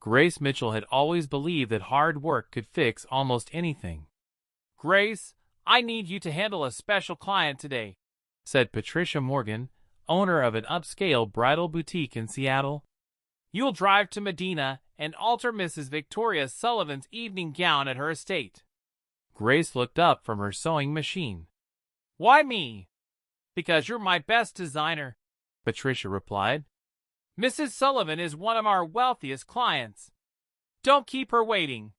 Grace Mitchell had always believed that hard work could fix almost anything. "Grace, I need you to handle a special client today," said Patricia Morgan, owner of an upscale bridal boutique in Seattle. "You'll drive to Medina and alter Mrs. Victoria Sullivan's evening gown at her estate." Grace looked up from her sewing machine. "Why me?" "Because you're my best designer," Patricia replied. "Mrs. Sullivan is one of our wealthiest clients. Don't keep her waiting."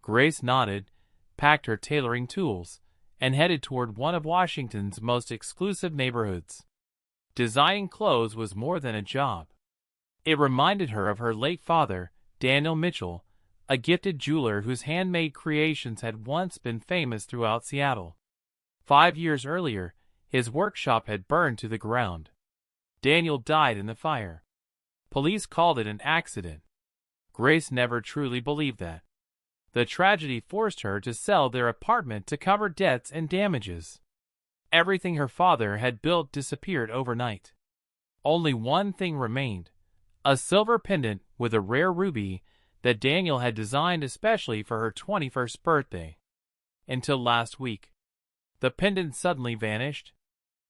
Grace nodded, packed her tailoring tools, and headed toward one of Washington's most exclusive neighborhoods. Designing clothes was more than a job. It reminded her of her late father, Daniel Mitchell, a gifted jeweler whose handmade creations had once been famous throughout Seattle. 5 years earlier, his workshop had burned to the ground. Daniel died in the fire. Police called it an accident. Grace never truly believed that. The tragedy forced her to sell their apartment to cover debts and damages. Everything her father had built disappeared overnight. Only one thing remained: a silver pendant with a rare ruby that Daniel had designed especially for her 21st birthday. Until last week, the pendant suddenly vanished.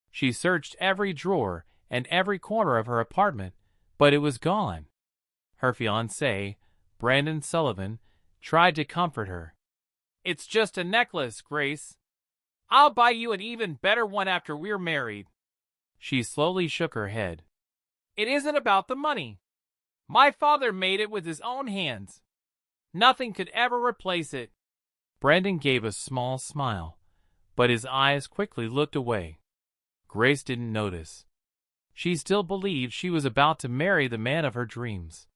She searched every drawer and every corner of her apartment, but it was gone. Her fiancé, Brandon Sullivan, tried to comfort her. "It's just a necklace, Grace. I'll buy you an even better one after we're married." She slowly shook her head. "It isn't about the money. My father made it with his own hands. Nothing could ever replace it." Brandon gave a small smile, but his eyes quickly looked away. Grace didn't notice. She still believed she was about to marry the man of her dreams.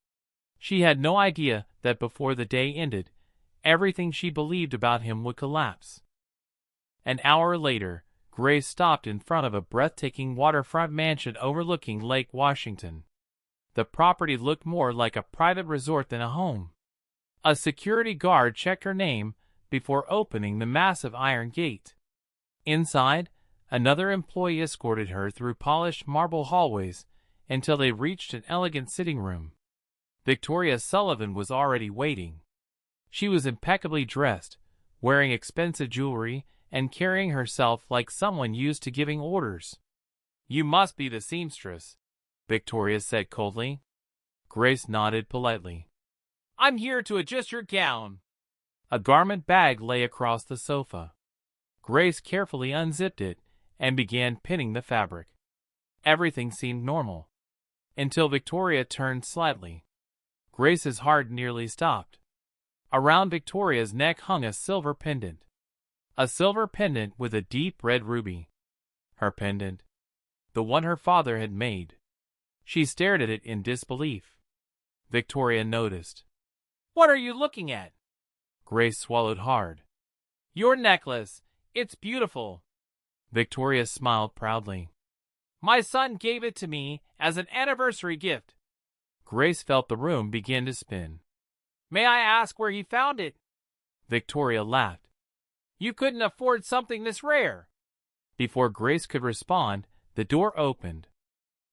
She had no idea that before the day ended, everything she believed about him would collapse. An hour later, Grace stopped in front of a breathtaking waterfront mansion overlooking Lake Washington. The property looked more like a private resort than a home. A security guard checked her name before opening the massive iron gate. Inside, another employee escorted her through polished marble hallways until they reached an elegant sitting room. Victoria Sullivan was already waiting. She was impeccably dressed, wearing expensive jewelry and carrying herself like someone used to giving orders. "You must be the seamstress," Victoria said coldly. Grace nodded politely. "I'm here to adjust your gown." A garment bag lay across the sofa. Grace carefully unzipped it and began pinning the fabric. Everything seemed normal, until Victoria turned slightly. Grace's heart nearly stopped. Around Victoria's neck hung a silver pendant. A silver pendant with a deep red ruby. Her pendant. The one her father had made. She stared at it in disbelief. Victoria noticed. "What are you looking at?" Grace swallowed hard. "Your necklace. It's beautiful." Victoria smiled proudly. "My son gave it to me as an anniversary gift." Grace felt the room begin to spin. "May I ask where he found it?" Victoria laughed. "You couldn't afford something this rare." Before Grace could respond, the door opened.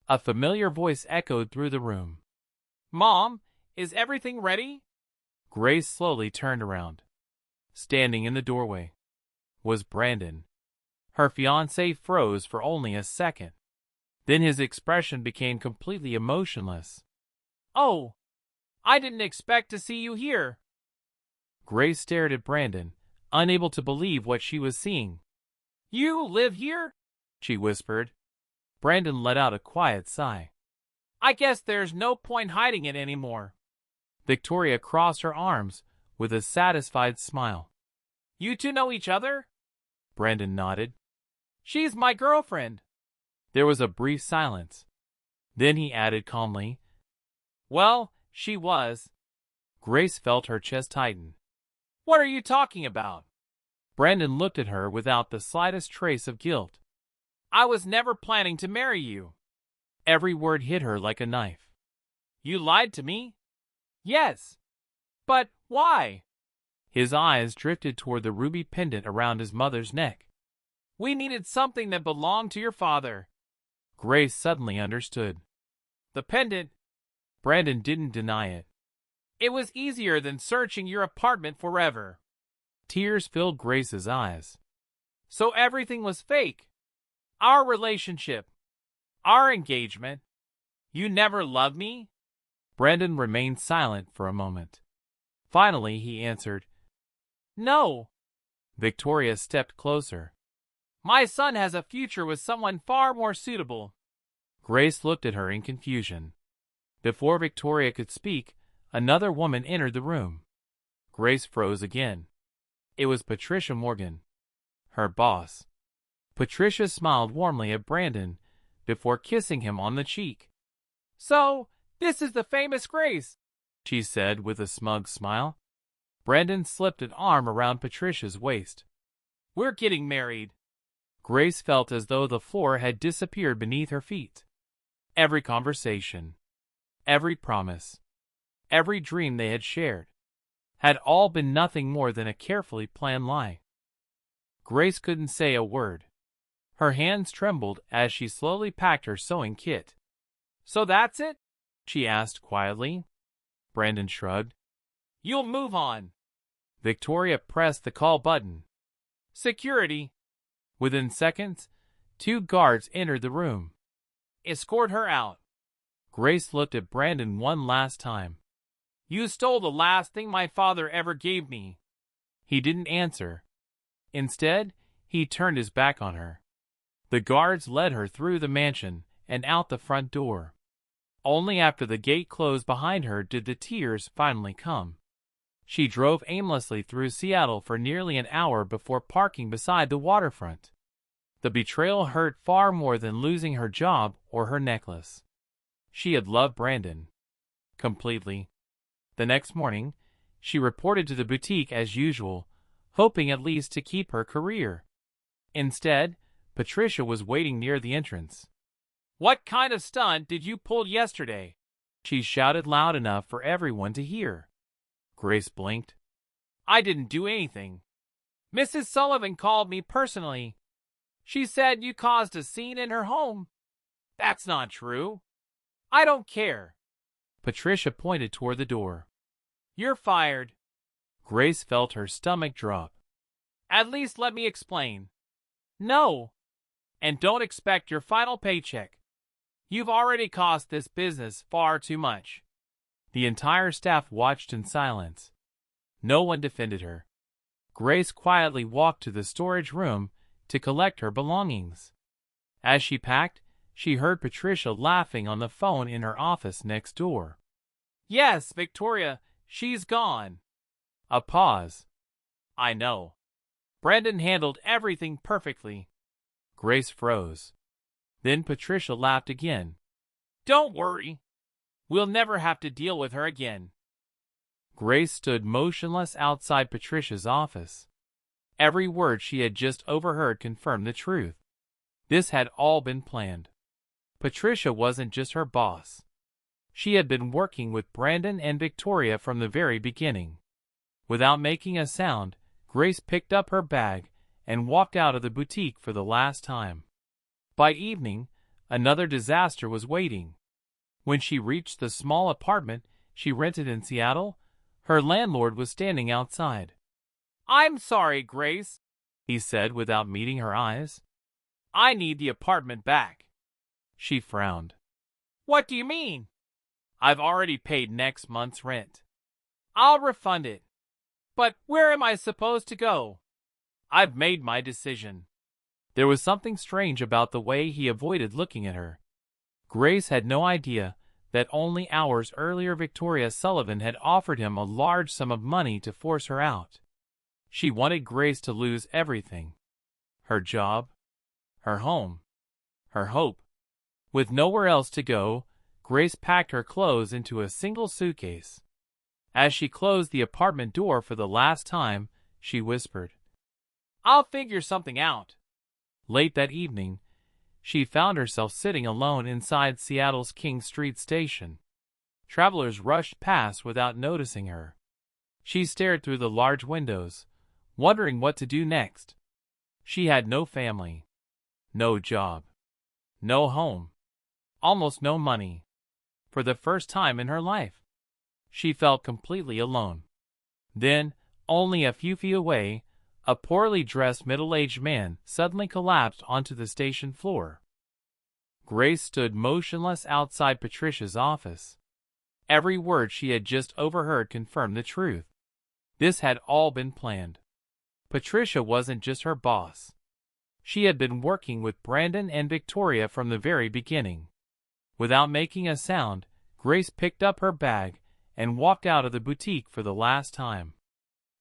A familiar voice echoed through the room. "Mom, is everything ready?" Grace slowly turned around. Standing in the doorway was Brandon. Her fiancé froze for only a second. Then his expression became completely emotionless. "Oh, I didn't expect to see you here." Grace stared at Brandon, unable to believe what she was seeing. "You live here?" she whispered. Brandon let out a quiet sigh. "I guess there's no point hiding it anymore." Victoria crossed her arms with a satisfied smile. "You two know each other?" Brandon nodded. "She's my girlfriend." There was a brief silence. Then he added calmly, "Well, she was." Grace felt her chest tighten. "What are you talking about?" Brandon looked at her without the slightest trace of guilt. "I was never planning to marry you." Every word hit her like a knife. "You lied to me?" "Yes." "But why?" His eyes drifted toward the ruby pendant around his mother's neck. "We needed something that belonged to your father." Grace suddenly understood. "The pendant." Brandon didn't deny it. It was easier than searching your apartment forever. Tears filled Grace's eyes. So everything was fake. Our relationship. Our engagement. You never loved me? Brandon remained silent for a moment. Finally, he answered, No. Victoria stepped closer. My son has a future with someone far more suitable. Grace looked at her in confusion. Before Victoria could speak, another woman entered the room. Grace froze again. It was Patricia Morgan, her boss. Patricia smiled warmly at Brandon before kissing him on the cheek. So, this is the famous Grace, she said with a smug smile. Brandon slipped an arm around Patricia's waist. We're getting married. Grace felt as though the floor had disappeared beneath her feet. Every conversation, every promise, every dream they had shared, had all been nothing more than a carefully planned lie. Grace couldn't say a word. Her hands trembled as she slowly packed her sewing kit. So that's it? She asked quietly. Brandon shrugged. You'll move on. Victoria pressed the call button. Security. Within seconds, 2 guards entered the room. Escort her out. Grace looked at Brandon one last time. You stole the last thing my father ever gave me. He didn't answer. Instead, he turned his back on her. The guards led her through the mansion and out the front door. Only after the gate closed behind her did the tears finally come. She drove aimlessly through Seattle for nearly an hour before parking beside the waterfront. The betrayal hurt far more than losing her job or her necklace. She had loved Brandon completely. The next morning, she reported to the boutique as usual, hoping at least to keep her career. Instead, Patricia was waiting near the entrance. What kind of stunt did you pull yesterday? She shouted loud enough for everyone to hear. Grace blinked. I didn't do anything. Mrs. Sullivan called me personally. She said you caused a scene in her home. That's not true. I don't care. Patricia pointed toward the door. You're fired. Grace felt her stomach drop. At least let me explain. No. And don't expect your final paycheck. You've already cost this business far too much. The entire staff watched in silence. No one defended her. Grace quietly walked to the storage room to collect her belongings. As she packed, she heard Patricia laughing on the phone in her office next door. Yes, Victoria, she's gone. A pause. I know. Brandon handled everything perfectly. Grace froze. Then Patricia laughed again. Don't worry. We'll never have to deal with her again. Grace stood motionless outside Patricia's office. Every word she had just overheard confirmed the truth. This had all been planned. Patricia wasn't just her boss. She had been working with Brandon and Victoria from the very beginning. Without making a sound, Grace picked up her bag and walked out of the boutique for the last time. By evening, another disaster was waiting. When she reached the small apartment she rented in Seattle, her landlord was standing outside. I'm sorry, Grace, he said without meeting her eyes. I need the apartment back. She frowned. What do you mean? I've already paid next month's rent. I'll refund it. But where am I supposed to go? I've made my decision. There was something strange about the way he avoided looking at her. Grace had no idea that only hours earlier Victoria Sullivan had offered him a large sum of money to force her out. She wanted Grace to lose everything. Her job, her home, her hope. With nowhere else to go, Grace packed her clothes into a single suitcase. As she closed the apartment door for the last time, she whispered, I'll figure something out. Late that evening, she found herself sitting alone inside Seattle's King Street station. Travelers rushed past without noticing her. She stared through the large windows, wondering what to do next. She had no family, no job, no home, almost no money. For the first time in her life, She felt completely alone. Then, only a few feet away, a poorly dressed middle-aged man suddenly collapsed onto the station floor. Grace stood motionless outside Patricia's office. Every word she had just overheard confirmed the truth. This had all been planned. Patricia wasn't just her boss. She had been working with Brandon and Victoria from the very beginning. Without making a sound, Grace picked up her bag and walked out of the boutique for the last time.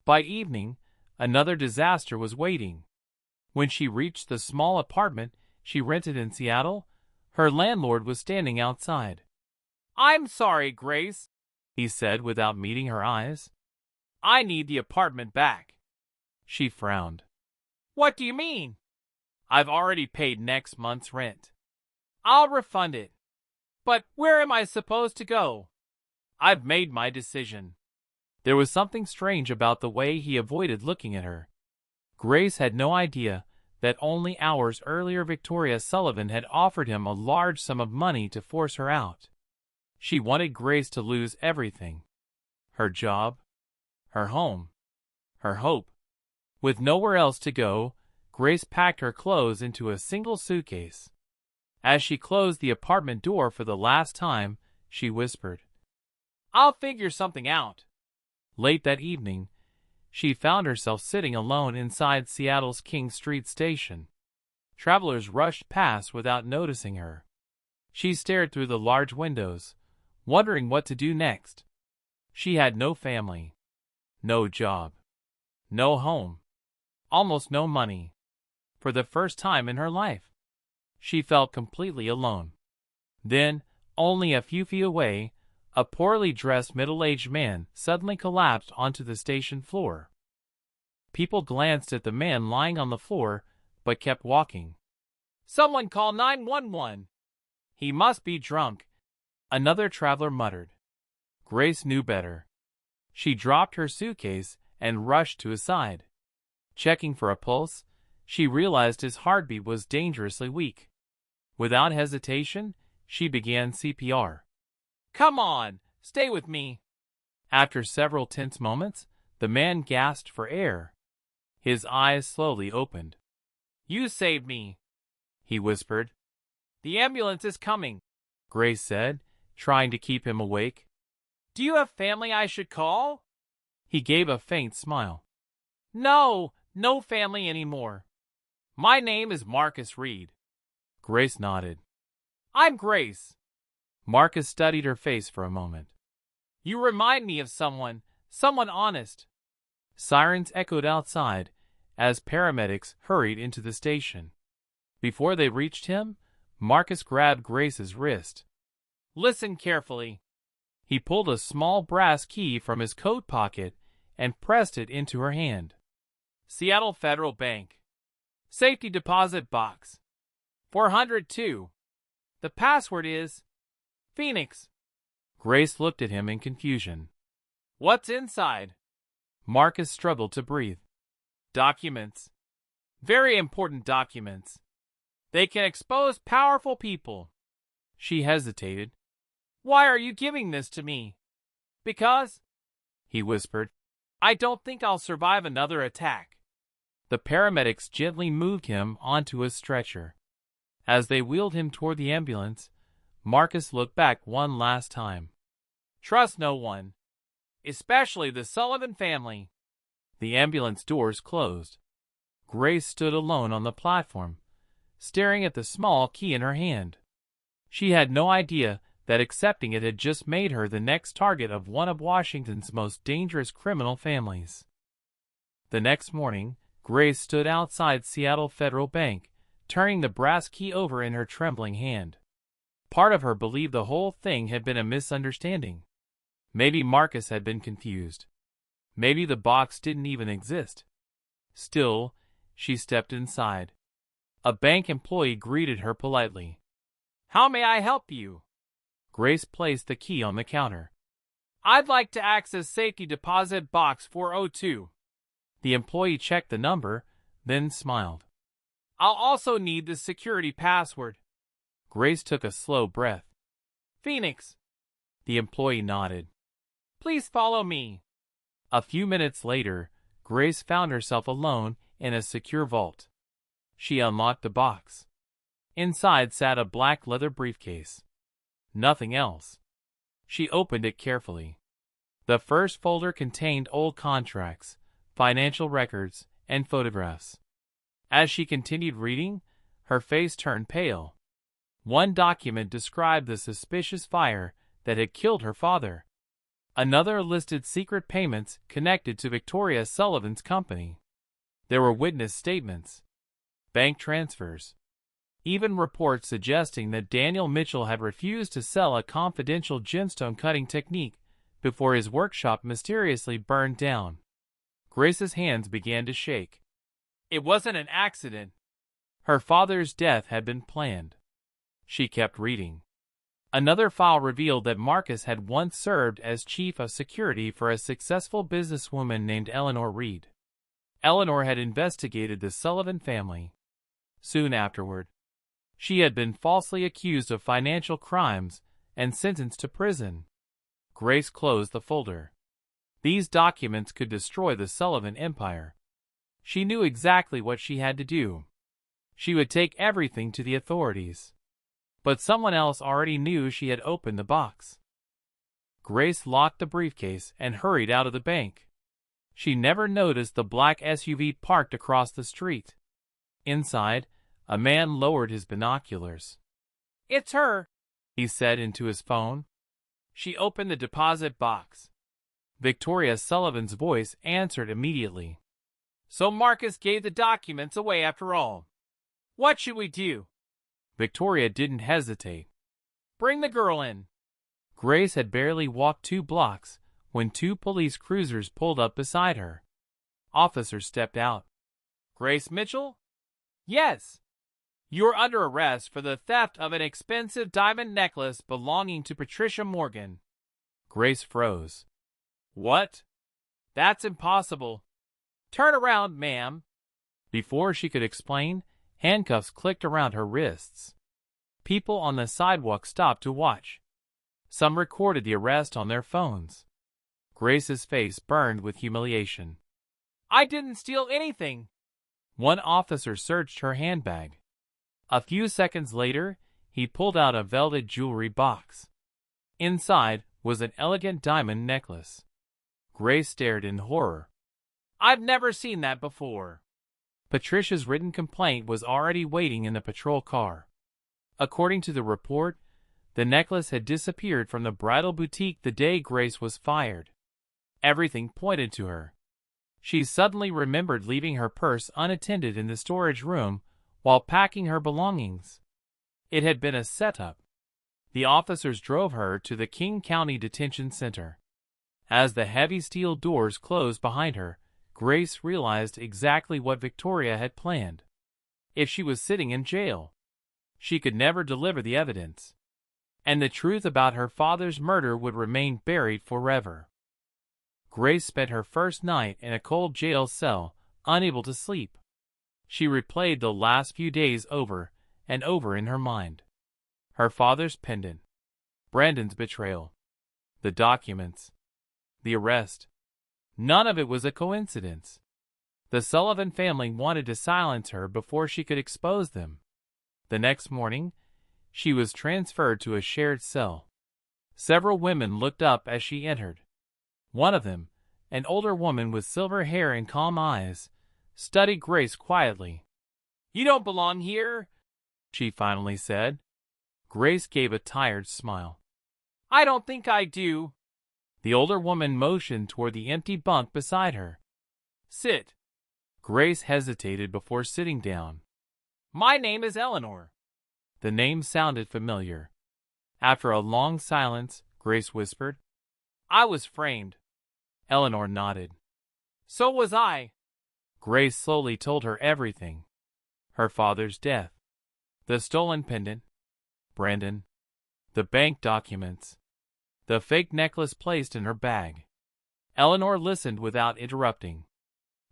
By evening, another disaster was waiting. When she reached the small apartment she rented in Seattle, her landlord was standing outside. "I'm sorry, Grace," he said without meeting her eyes. "I need the apartment back." She frowned. "What do you mean?" "I've already paid next month's rent." "I'll refund it." "But where am I supposed to go?" "I've made my decision." There was something strange about the way he avoided looking at her. Grace had no idea that only hours earlier Victoria Sullivan had offered him a large sum of money to force her out. She wanted Grace to lose everything. Her job, her home, her hope. With nowhere else to go, Grace packed her clothes into a single suitcase. As she closed the apartment door for the last time, she whispered, "I'll figure something out." Late that evening, she found herself sitting alone inside Seattle's King Street station. Travelers rushed past without noticing her. She stared through the large windows, wondering what to do next. She had no family, no job, no home, almost no money. For the first time in her life, she felt completely alone. Then, only a few feet away, a poorly dressed middle-aged man suddenly collapsed onto the station floor. People glanced at the man lying on the floor, but kept walking. "Someone call 911. He must be drunk," another traveler muttered. Grace knew better. She dropped her suitcase and rushed to his side. Checking for a pulse, she realized his heartbeat was dangerously weak. Without hesitation, she began CPR. "Come on, stay with me." After several tense moments, the man gasped for air. His eyes slowly opened. "You saved me," he whispered. "The ambulance is coming," Grace said, trying to keep him awake. "Do you have family I should call?" He gave a faint smile. "No family anymore. My name is Marcus Reed." Grace nodded. "I'm Grace." Marcus studied her face for a moment. "You remind me of someone honest." Sirens echoed outside as paramedics hurried into the station. Before they reached him, Marcus grabbed Grace's wrist. "Listen carefully." He pulled a small brass key from his coat pocket and pressed it into her hand. "Seattle Federal Bank. Safety deposit box. 402. The password is Phoenix." Grace looked at him in confusion. "What's inside?" Marcus struggled to breathe. "Documents. Very important documents. They can expose powerful people." She hesitated. "Why are you giving this to me?" "Because," he whispered, "I don't think I'll survive another attack." The paramedics gently moved him onto a stretcher. As they wheeled him toward the ambulance, Marcus looked back one last time. "Trust no one, especially the Sullivan family." The ambulance doors closed. Grace stood alone on the platform, staring at the small key in her hand. She had no idea that accepting it had just made her the next target of one of Washington's most dangerous criminal families. The next morning, Grace stood outside Seattle Federal Bank, turning the brass key over in her trembling hand. Part of her believed the whole thing had been a misunderstanding. Maybe Marcus had been confused. Maybe the box didn't even exist. Still, she stepped inside. A bank employee greeted her politely. "How may I help you?" Grace placed the key on the counter. "I'd like to access safety deposit box 402. The employee checked the number, then smiled. "I'll also need the security password." Grace took a slow breath. "Phoenix." The employee nodded. Please follow me. A few minutes later, Grace found herself alone in a secure vault. She unlocked the box. Inside sat a black leather briefcase. Nothing else. She opened it carefully. The first folder contained old contracts, financial records, and photographs. As she continued reading, her face turned pale. One document described the suspicious fire that had killed her father. Another listed secret payments connected to Victoria Sullivan's company. There were witness statements, bank transfers, even reports suggesting that Daniel Mitchell had refused to sell a confidential gemstone cutting technique before his workshop mysteriously burned down. Grace's hands began to shake. It wasn't an accident. Her father's death had been planned. She kept reading. Another file revealed that Marcus had once served as chief of security for a successful businesswoman named Eleanor Reed. Eleanor had investigated the Sullivan family. Soon afterward, she had been falsely accused of financial crimes and sentenced to prison. Grace closed the folder. These documents could destroy the Sullivan empire. She knew exactly what she had to do. She would take everything to the authorities. But someone else already knew she had opened the box. Grace locked the briefcase and hurried out of the bank. She never noticed the black SUV parked across the street. Inside, a man lowered his binoculars. "It's her," he said into his phone. She opened the deposit box. Victoria Sullivan's voice answered immediately. "So Marcus gave the documents away after all. What should we do?" Victoria didn't hesitate. "Bring the girl in." Grace had barely walked 2 blocks when 2 police cruisers pulled up beside her. Officers stepped out. "Grace Mitchell?" "Yes. You're under arrest for the theft of an expensive diamond necklace belonging to Patricia Morgan." Grace froze. "What? That's impossible." "Turn around, ma'am." Before she could explain, handcuffs clicked around her wrists. People on the sidewalk stopped to watch. Some recorded the arrest on their phones. Grace's face burned with humiliation. "I didn't steal anything." One officer searched her handbag. A few seconds later, he pulled out a velvet jewelry box. Inside was an elegant diamond necklace. Grace stared in horror. "I've never seen that before." Patricia's written complaint was already waiting in the patrol car. According to the report, the necklace had disappeared from the bridal boutique the day Grace was fired. Everything pointed to her. She suddenly remembered leaving her purse unattended in the storage room while packing her belongings. It had been a setup. The officers drove her to the King County Detention Center. As the heavy steel doors closed behind her, Grace realized exactly what Victoria had planned. If she was sitting in jail, she could never deliver the evidence, and the truth about her father's murder would remain buried forever. Grace spent her first night in a cold jail cell, unable to sleep. She replayed the last few days over and over in her mind. Her father's pendant, Brandon's betrayal, the documents, the arrest. None of it was a coincidence. The Sullivan family wanted to silence her before she could expose them. The next morning, she was transferred to a shared cell. Several women looked up as she entered. One of them, an older woman with silver hair and calm eyes, studied Grace quietly. "You don't belong here," she finally said. Grace gave a tired smile. "I don't think I do." The older woman motioned toward the empty bunk beside her. "Sit." Grace hesitated before sitting down. "My name is Eleanor." The name sounded familiar. After a long silence, Grace whispered, "I was framed." Eleanor nodded. "So was I." Grace slowly told her everything. Her father's death, the stolen pendant, Brandon, the bank documents, the fake necklace placed in her bag. Eleanor listened without interrupting.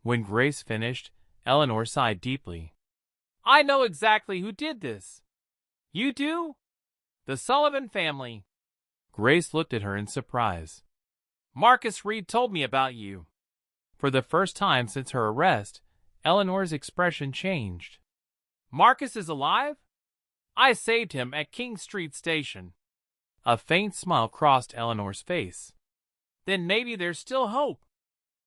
When Grace finished, Eleanor sighed deeply. "I know exactly who did this." "You do?" "The Sullivan family." Grace looked at her in surprise. Marcus Reed told me about you. For the first time since her arrest, Eleanor's expression changed. Marcus is alive? I saved him at King Street Station. A faint smile crossed Eleanor's face. Then maybe there's still hope.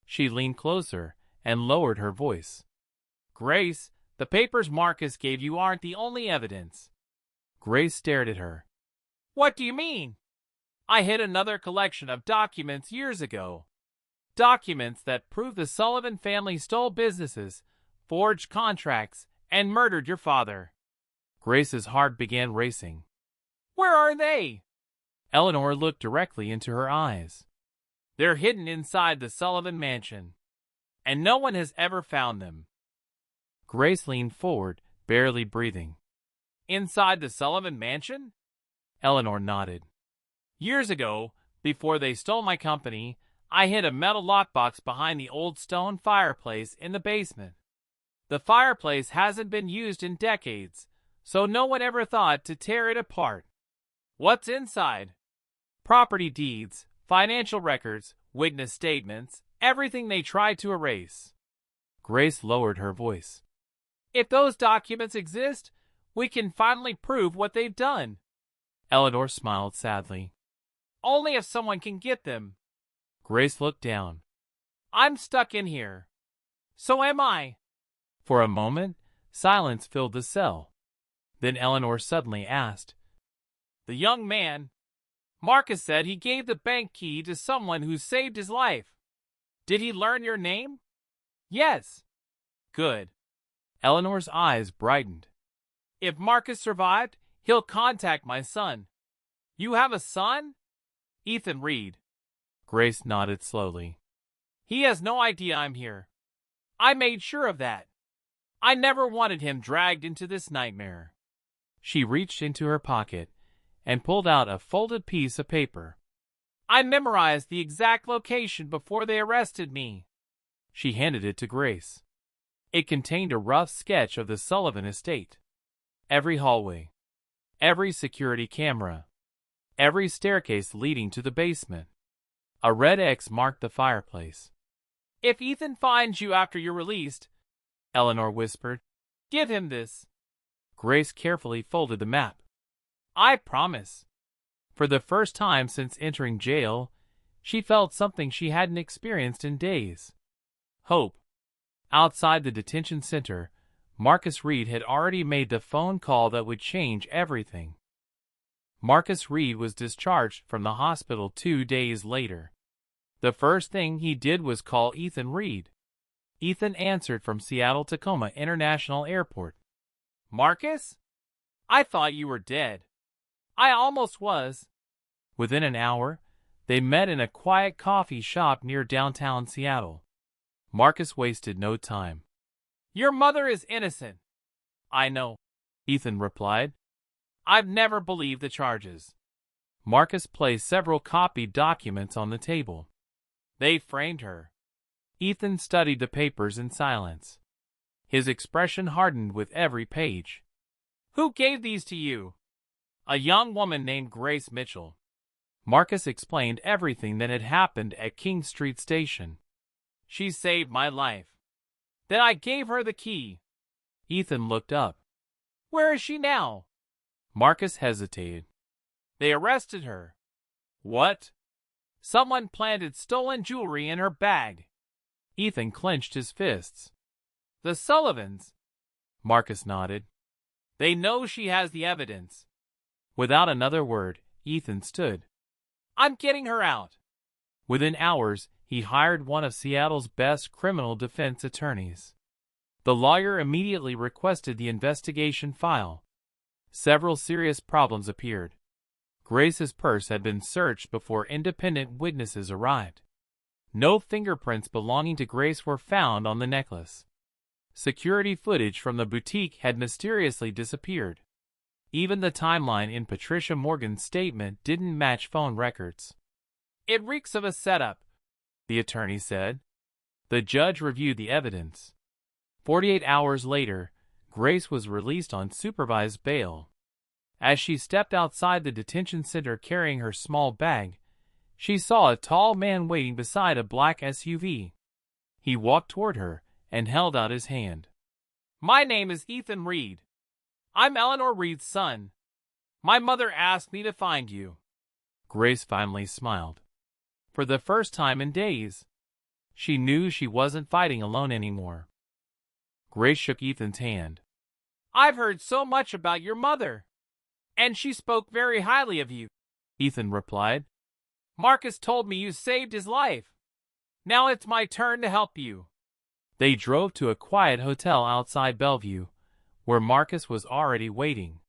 She leaned closer and lowered her voice. Grace, the papers Marcus gave you aren't the only evidence. Grace stared at her. What do you mean? I hid another collection of documents years ago. Documents that prove the Sullivan family stole businesses, forged contracts, and murdered your father. Grace's heart began racing. Where are they? Eleanor looked directly into her eyes. They're hidden inside the Sullivan mansion, and no one has ever found them. Grace leaned forward, barely breathing. Inside the Sullivan mansion? Eleanor nodded. Years ago, before they stole my company, I hid a metal lockbox behind the old stone fireplace in the basement. The fireplace hasn't been used in decades, so no one ever thought to tear it apart. What's inside? Property deeds, financial records, witness statements, everything they tried to erase. Grace lowered her voice. If those documents exist, we can finally prove what they've done. Eleanor smiled sadly. Only if someone can get them. Grace looked down. I'm stuck in here. So am I. For a moment, silence filled the cell. Then Eleanor suddenly asked, The young man, Marcus said he gave the bank key to someone who saved his life. Did he learn your name? Yes. Good. Eleanor's eyes brightened. If Marcus survived, he'll contact my son. You have a son? Ethan Reed. Grace nodded slowly. He has no idea I'm here. I made sure of that. I never wanted him dragged into this nightmare. She reached into her pocket and pulled out a folded piece of paper. I memorized the exact location before they arrested me. She handed it to Grace. It contained a rough sketch of the Sullivan estate. Every hallway, every security camera, every staircase leading to the basement. A red X marked the fireplace. If Ethan finds you after you're released, Eleanor whispered, give him this. Grace carefully folded the map. I promise. For the first time since entering jail, she felt something she hadn't experienced in days. Hope. Outside the detention center, Marcus Reed had already made the phone call that would change everything. Marcus Reed was discharged from the hospital 2 days later. The first thing he did was call Ethan Reed. Ethan answered from Seattle-Tacoma International Airport. Marcus? I thought you were dead. I almost was. Within an hour, they met in a quiet coffee shop near downtown Seattle. Marcus wasted no time. Your mother is innocent. I know, Ethan replied. I've never believed the charges. Marcus placed several copied documents on the table. They framed her. Ethan studied the papers in silence. His expression hardened with every page. Who gave these to you? A young woman named Grace Mitchell. Marcus explained everything that had happened at King Street Station. She saved my life. Then I gave her the key. Ethan looked up. Where is she now? Marcus hesitated. They arrested her. What? Someone planted stolen jewelry in her bag. Ethan clenched his fists. The Sullivans. Marcus nodded. They know she has the evidence. Without another word, Ethan stood. I'm getting her out. Within hours, he hired one of Seattle's best criminal defense attorneys. The lawyer immediately requested the investigation file. Several serious problems appeared. Grace's purse had been searched before independent witnesses arrived. No fingerprints belonging to Grace were found on the necklace. Security footage from the boutique had mysteriously disappeared. Even the timeline in Patricia Morgan's statement didn't match phone records. It reeks of a setup, the attorney said. The judge reviewed the evidence. 48 hours later, Grace was released on supervised bail. As she stepped outside the detention center carrying her small bag, she saw a tall man waiting beside a black SUV. He walked toward her and held out his hand. "My name is Ethan Reed. I'm Eleanor Reed's son. My mother asked me to find you." Grace finally smiled. For the first time in days, she knew she wasn't fighting alone anymore. Grace shook Ethan's hand. "I've heard so much about your mother, and she spoke very highly of you," Ethan replied. "Marcus told me you saved his life. Now it's my turn to help you." They drove to a quiet hotel outside Bellevue, where Marcus was already waiting.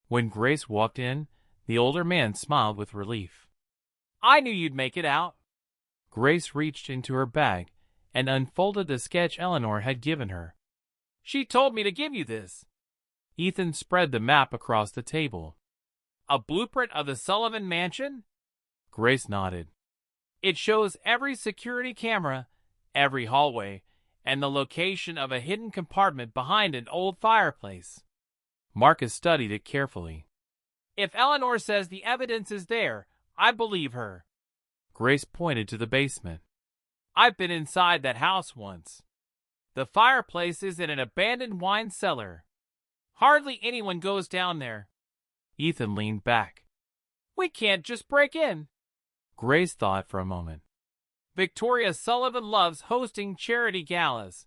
When Grace walked in, the older man smiled with relief. "I knew you'd make it out." Grace reached into her bag and unfolded the sketch Eleanor had given her. "She told me to give you this." Ethan spread the map across the table. "A blueprint of the Sullivan Mansion?" Grace nodded. "It shows every security camera, every hallway, and the location of a hidden compartment behind an old fireplace." Marcus studied it carefully. "If Eleanor says the evidence is there, I believe her." Grace pointed to the basement. "I've been inside that house once. The fireplace is in an abandoned wine cellar. Hardly anyone goes down there." Ethan leaned back. "We can't just break in." Grace thought for a moment. "Victoria Sullivan loves hosting charity galas."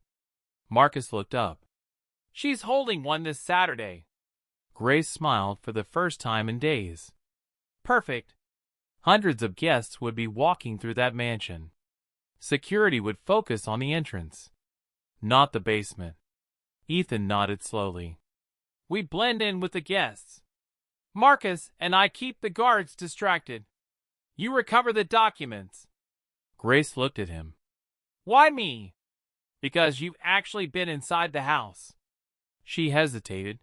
Marcus looked up. "She's holding one this Saturday." Grace smiled for the first time in days. Perfect. Hundreds of guests would be walking through that mansion. Security would focus on the entrance, not the basement. Ethan nodded slowly. "We blend in with the guests. Marcus and I keep the guards distracted. You recover the documents." Grace looked at him. "Why me?" "Because you've actually been inside the house." She hesitated.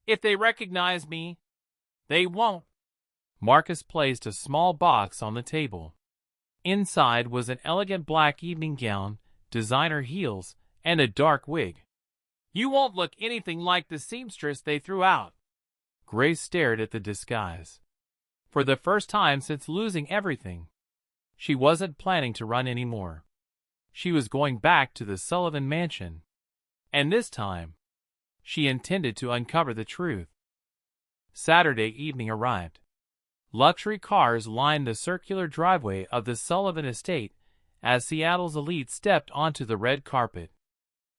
"If they recognize me." "They won't." Marcus placed a small box on the table. Inside was an elegant black evening gown, designer heels, and a dark wig. "You won't look anything like the seamstress they threw out." Grace stared at the disguise. For the first time since losing everything, she wasn't planning to run anymore. She was going back to the Sullivan Mansion. And this time, she intended to uncover the truth. Saturday evening arrived. Luxury cars lined the circular driveway of the Sullivan estate as Seattle's elite stepped onto the red carpet.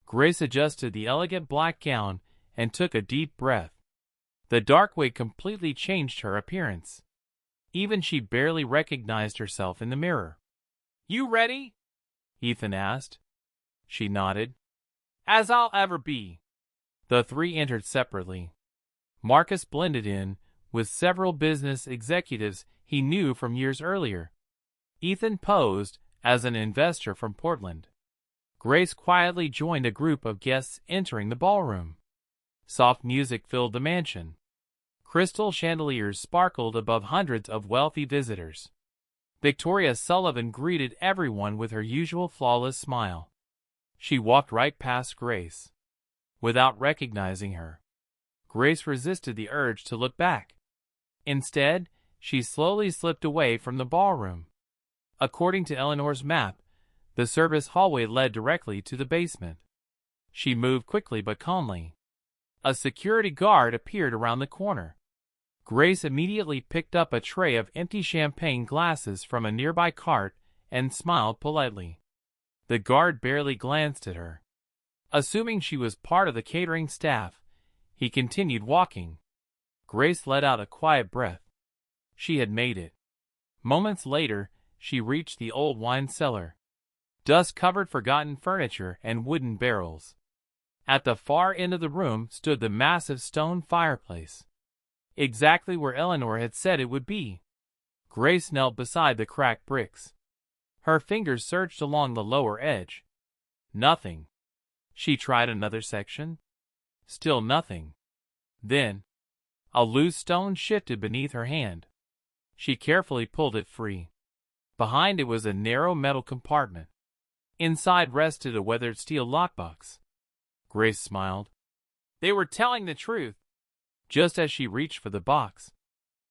Grace adjusted the elegant black gown and took a deep breath. The dark wig completely changed her appearance. Even she barely recognized herself in the mirror. "You ready?" Ethan asked. She nodded. "As I'll ever be." The three entered separately. Marcus blended in with several business executives he knew from years earlier. Ethan posed as an investor from Portland. Grace quietly joined a group of guests entering the ballroom. Soft music filled the mansion. Crystal chandeliers sparkled above hundreds of wealthy visitors. Victoria Sullivan greeted everyone with her usual flawless smile. She walked right past Grace. Without recognizing her, Grace resisted the urge to look back. Instead, she slowly slipped away from the ballroom. According to Eleanor's map, the service hallway led directly to the basement. She moved quickly but calmly. A security guard appeared around the corner. Grace immediately picked up a tray of empty champagne glasses from a nearby cart and smiled politely. The guard barely glanced at her. Assuming she was part of the catering staff, he continued walking. Grace let out a quiet breath. She had made it. Moments later, she reached the old wine cellar. Dust-covered forgotten furniture and wooden barrels. At the far end of the room stood the massive stone fireplace. Exactly where Eleanor had said it would be. Grace knelt beside the cracked bricks. Her fingers searched along the lower edge. Nothing. She tried another section. Still nothing. Then, a loose stone shifted beneath her hand. She carefully pulled it free. Behind it was a narrow metal compartment. Inside rested a weathered steel lockbox. Grace smiled. They were telling the truth. Just as she reached for the box,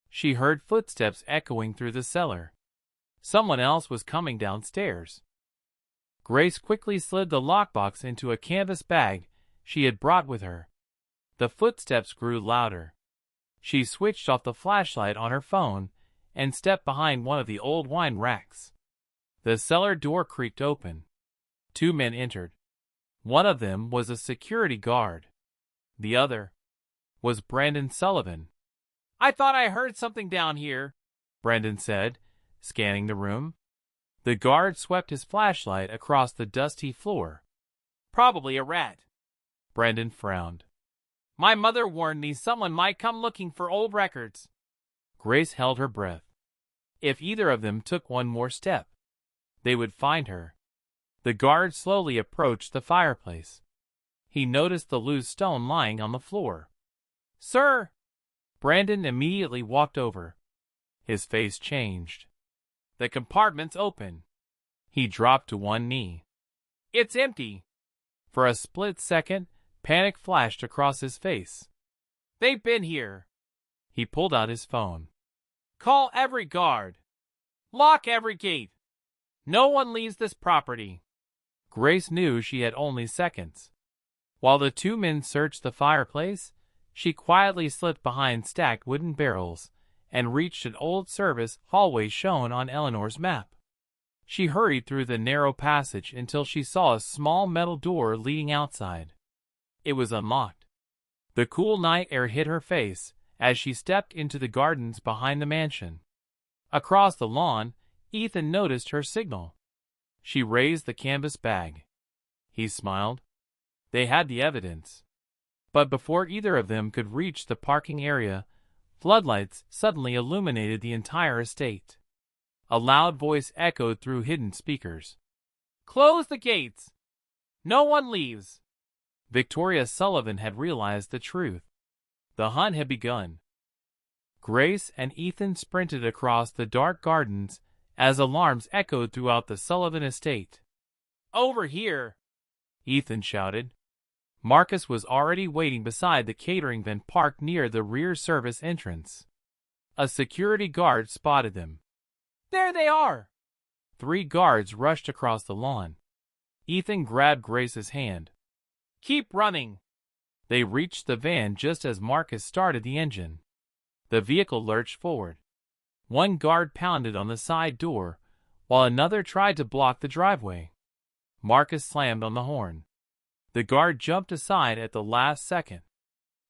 she heard footsteps echoing through the cellar. Someone else was coming downstairs. Grace quickly slid the lockbox into a canvas bag she had brought with her. The footsteps grew louder. She switched off the flashlight on her phone and stepped behind one of the old wine racks. The cellar door creaked open. 2 men entered. One of them was a security guard. The other was Brandon Sullivan. "I thought I heard something down here," Brandon said, scanning the room. The guard swept his flashlight across the dusty floor. "Probably a rat." Brandon frowned. "My mother warned me someone might come looking for old records." Grace held her breath. If either of them took one more step, they would find her. The guard slowly approached the fireplace. He noticed the loose stone lying on the floor. "Sir!" Brandon immediately walked over. His face changed. "The compartment's open." He dropped to one knee. "It's empty." For a split second, panic flashed across his face. "They've been here." He pulled out his phone. "Call every guard. Lock every gate. No one leaves this property." Grace knew she had only seconds. While the 2 men searched the fireplace, she quietly slipped behind stacked wooden barrels and reached an old service hallway shown on Eleanor's map. She hurried through the narrow passage until she saw a small metal door leading outside. It was unlocked. The cool night air hit her face as she stepped into the gardens behind the mansion. Across the lawn, Ethan noticed her signal. She raised the canvas bag. He smiled. They had the evidence. But before either of them could reach the parking area, floodlights suddenly illuminated the entire estate. A loud voice echoed through hidden speakers. "Close the gates! No one leaves!" Victoria Sullivan had realized the truth. The hunt had begun. Grace and Ethan sprinted across the dark gardens as alarms echoed throughout the Sullivan estate. "Over here!" Ethan shouted. Marcus was already waiting beside the catering van parked near the rear service entrance. A security guard spotted them. "There they are!" 3 guards rushed across the lawn. Ethan grabbed Grace's hand. "Keep running!" They reached the van just as Marcus started the engine. The vehicle lurched forward. One guard pounded on the side door, while another tried to block the driveway. Marcus slammed on the horn. The guard jumped aside at the last second.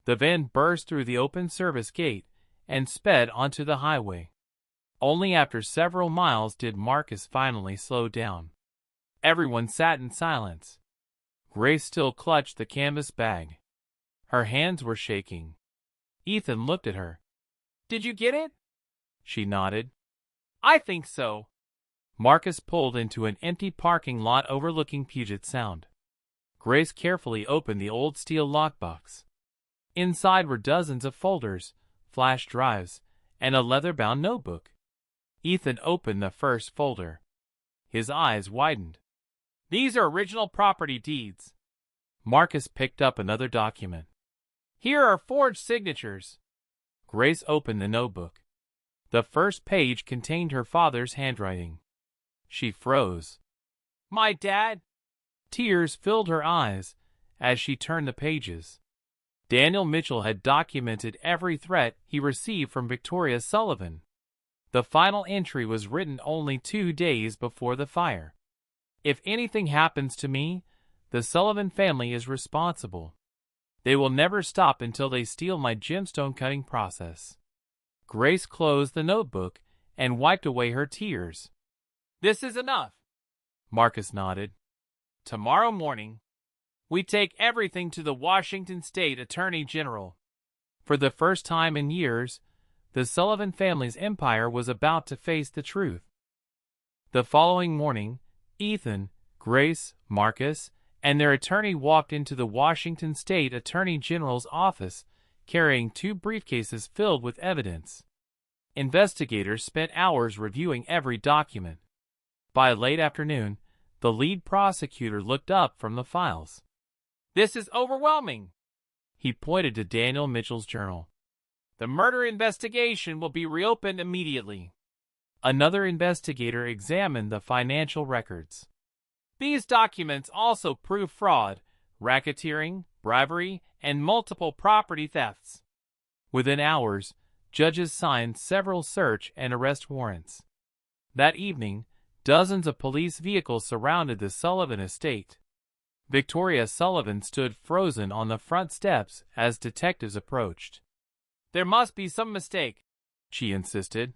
The van burst through the open service gate and sped onto the highway. Only after several miles did Marcus finally slow down. Everyone sat in silence. Grace still clutched the canvas bag. Her hands were shaking. Ethan looked at her. "Did you get it?" She nodded. "I think so." Marcus pulled into an empty parking lot overlooking Puget Sound. Grace carefully opened the old steel lockbox. Inside were dozens of folders, flash drives, and a leather-bound notebook. Ethan opened the first folder. His eyes widened. "These are original property deeds." Marcus picked up another document. "Here are forged signatures." Grace opened the notebook. The first page contained her father's handwriting. She froze. "My dad?" Tears filled her eyes as she turned the pages. Daniel Mitchell had documented every threat he received from Victoria Sullivan. The final entry was written only 2 days before the fire. "If anything happens to me, the Sullivan family is responsible. They will never stop until they steal my gemstone cutting process." Grace closed the notebook and wiped away her tears. "This is enough." Marcus nodded. "Tomorrow morning, we take everything to the Washington State Attorney General." For the first time in years, the Sullivan family's empire was about to face the truth. The following morning, Ethan, Grace, Marcus, and their attorney walked into the Washington State Attorney General's office, carrying 2 briefcases filled with evidence. Investigators spent hours reviewing every document. By late afternoon, the lead prosecutor looked up from the files. "This is overwhelming." He pointed to Daniel Mitchell's journal. "The murder investigation will be reopened immediately." Another investigator examined the financial records. These documents also prove fraud, racketeering, bribery, and multiple property thefts. Within hours, judges signed several search and arrest warrants. That evening, dozens of police vehicles surrounded the Sullivan estate. Victoria Sullivan stood frozen on the front steps as detectives approached. "There must be some mistake," she insisted.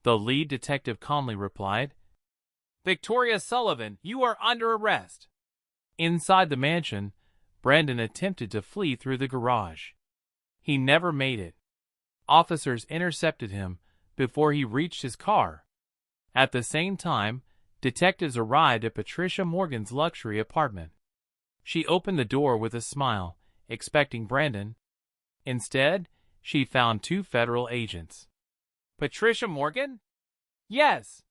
The lead detective calmly replied, "Victoria Sullivan, you are under arrest." Inside the mansion, Brandon attempted to flee through the garage. He never made it. Officers intercepted him before he reached his car. At the same time, detectives arrived at Patricia Morgan's luxury apartment. She opened the door with a smile, expecting Brandon. Instead, she found two federal agents. "Patricia Morgan?" "Yes.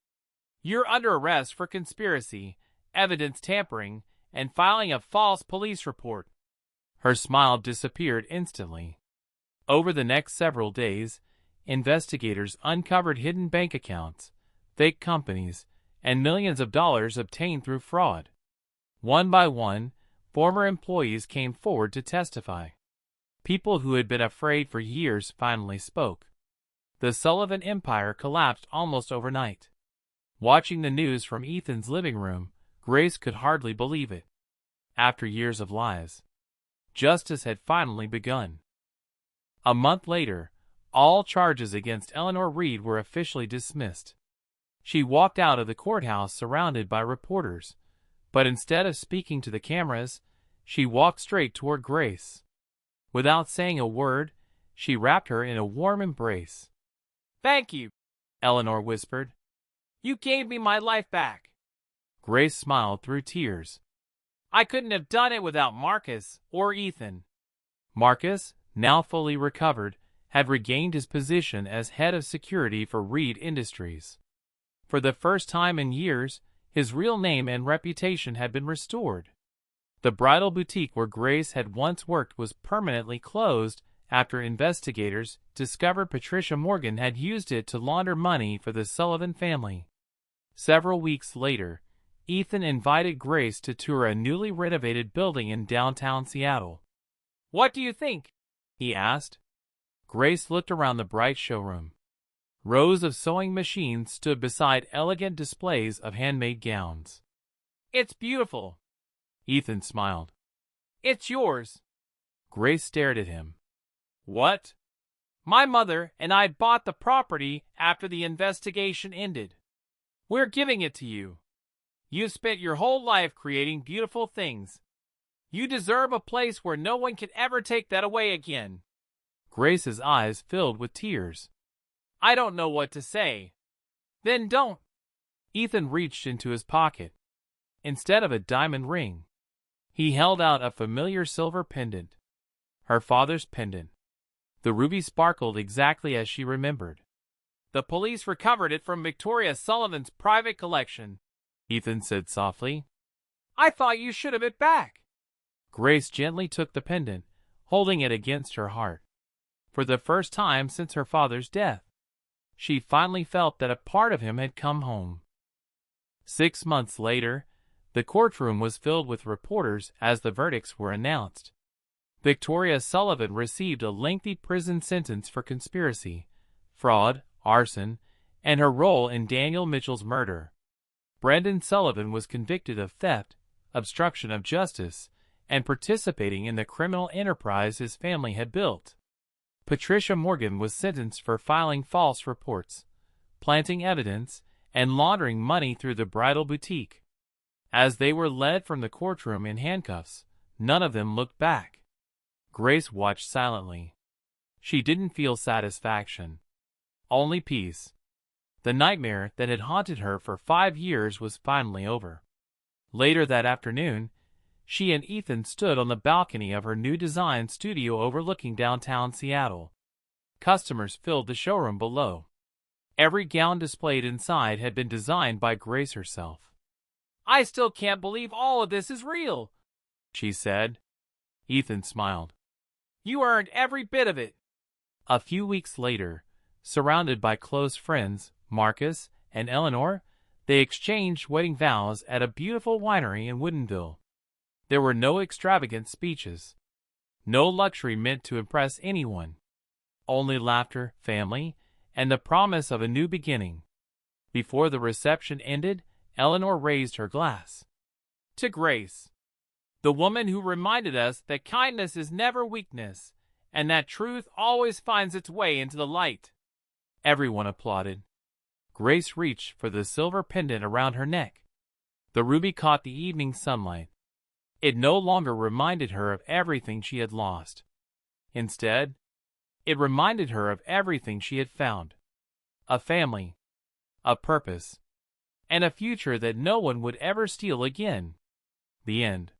You're under arrest for conspiracy, evidence tampering, and filing a false police report." Her smile disappeared instantly. Over the next several days, investigators uncovered hidden bank accounts, fake companies, and millions of dollars obtained through fraud. One by one, former employees came forward to testify. People who had been afraid for years finally spoke. The Sullivan empire collapsed almost overnight. Watching the news from Ethan's living room, Grace could hardly believe it. After years of lies, justice had finally begun. A month later, all charges against Eleanor Reed were officially dismissed. She walked out of the courthouse surrounded by reporters, but instead of speaking to the cameras, she walked straight toward Grace. Without saying a word, she wrapped her in a warm embrace. "Thank you," Eleanor whispered. "You gave me my life back." Grace smiled through tears. "I couldn't have done it without Marcus or Ethan." Marcus, now fully recovered, had regained his position as head of security for Reed Industries. For the first time in years, his real name and reputation had been restored. The bridal boutique where Grace had once worked was permanently closed after investigators discovered Patricia Morgan had used it to launder money for the Sullivan family. Several weeks later, Ethan invited Grace to tour a newly renovated building in downtown Seattle. "What do you think?" he asked. Grace looked around the bright showroom. Rows of sewing machines stood beside elegant displays of handmade gowns. "It's beautiful." Ethan smiled. "It's yours." Grace stared at him. "What?" "My mother and I bought the property after the investigation ended. We're giving it to you. You've spent your whole life creating beautiful things. You deserve a place where no one can ever take that away again." Grace's eyes filled with tears. "I don't know what to say." "Then don't." Ethan reached into his pocket. Instead of a diamond ring, he held out a familiar silver pendant. Her father's pendant. The ruby sparkled exactly as she remembered. "The police recovered it from Victoria Sullivan's private collection," Ethan said softly. "I thought you should have it back." Grace gently took the pendant, holding it against her heart. For the first time since her father's death, she finally felt that a part of him had come home. 6 months later, the courtroom was filled with reporters as the verdicts were announced. Victoria Sullivan received a lengthy prison sentence for conspiracy, fraud, arson, and her role in Daniel Mitchell's murder. Brandon Sullivan was convicted of theft, obstruction of justice, and participating in the criminal enterprise his family had built. Patricia Morgan was sentenced for filing false reports, planting evidence, and laundering money through the bridal boutique. As they were led from the courtroom in handcuffs, none of them looked back. Grace watched silently. She didn't feel satisfaction, only peace. The nightmare that had haunted her for 5 years was finally over. Later that afternoon, she and Ethan stood on the balcony of her new design studio overlooking downtown Seattle. Customers filled the showroom below. Every gown displayed inside had been designed by Grace herself. "I still can't believe all of this is real," she said. Ethan smiled. "You earned every bit of it." A few weeks later, surrounded by close friends, Marcus, and Eleanor, they exchanged wedding vows at a beautiful winery in Woodinville. There were no extravagant speeches, no luxury meant to impress anyone. Only laughter, family, and the promise of a new beginning. Before the reception ended, Eleanor raised her glass. To Grace, the woman who reminded us that kindness is never weakness, and that truth always finds its way into the light. Everyone applauded. Grace reached for the silver pendant around her neck. The ruby caught the evening sunlight. It no longer reminded her of everything she had lost. Instead, it reminded her of everything she had found. A family, a purpose, and a future that no one would ever steal again. The end.